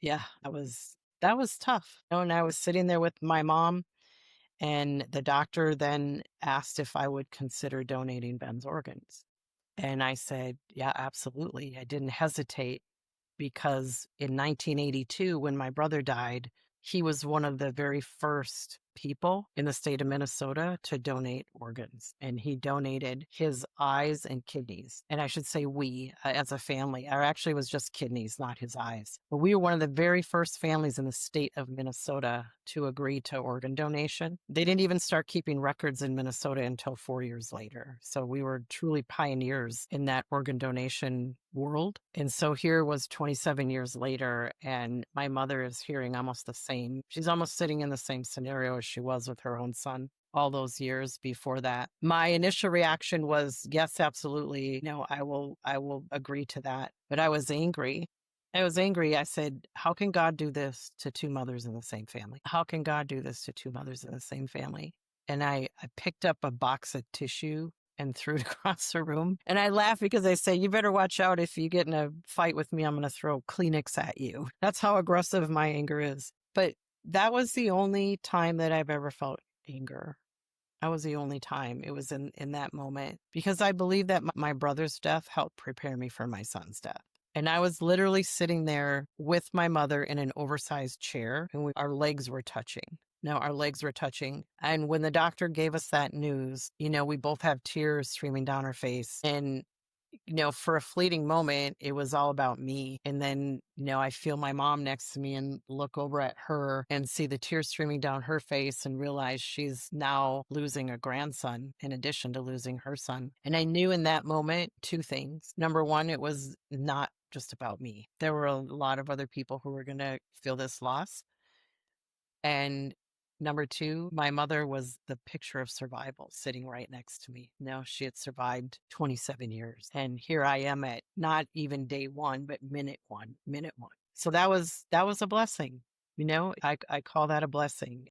Yeah, that was tough. And I was sitting there with my mom, and the doctor then asked if I would consider donating Ben's organs. And I said, "Yeah, absolutely." I didn't hesitate because in 1982, when my brother died, he was one of the very first people in the state of Minnesota to donate organs. And he donated his eyes and kidneys. And I should say we, as a family, or actually it was just kidneys, not his eyes. But we were one of the very first families in the state of Minnesota to agree to organ donation. They didn't even start keeping records in Minnesota until 4 years later. So we were truly pioneers in that organ donation world. And so here was 27 years later, and my mother is hearing almost the same. She's almost sitting in the same scenario as she was with her own son all those years before that. My initial reaction was, yes, absolutely. No, I will agree to that. But I was angry. I was angry. I said, how can God do this to two mothers in the same family? How can God do this to two mothers in the same family? And I picked up a box of tissue and threw it across the room. And I laugh because I say, you better watch out. If you get in a fight with me, I'm going to throw Kleenex at you. That's how aggressive my anger is. But that was the only time that I've ever felt anger. That was the only time. It was in that moment because I believe that my brother's death helped prepare me for my son's death. And I was literally sitting there with my mother in an oversized chair, and our legs were touching. No, our legs were touching. And when the doctor gave us that news, we both have tears streaming down our face. And for a fleeting moment, it was all about me. And then, I feel my mom next to me and look over at her and see the tears streaming down her face and realize she's now losing a grandson in addition to losing her son. And I knew in that moment two things. Number one, it was not just about me. There were a lot of other people who were going to feel this loss. And number two, my mother was the picture of survival sitting right next to me. She had survived 27 years. And here I am at not even day one, but minute one. So that was a blessing. I call that a blessing.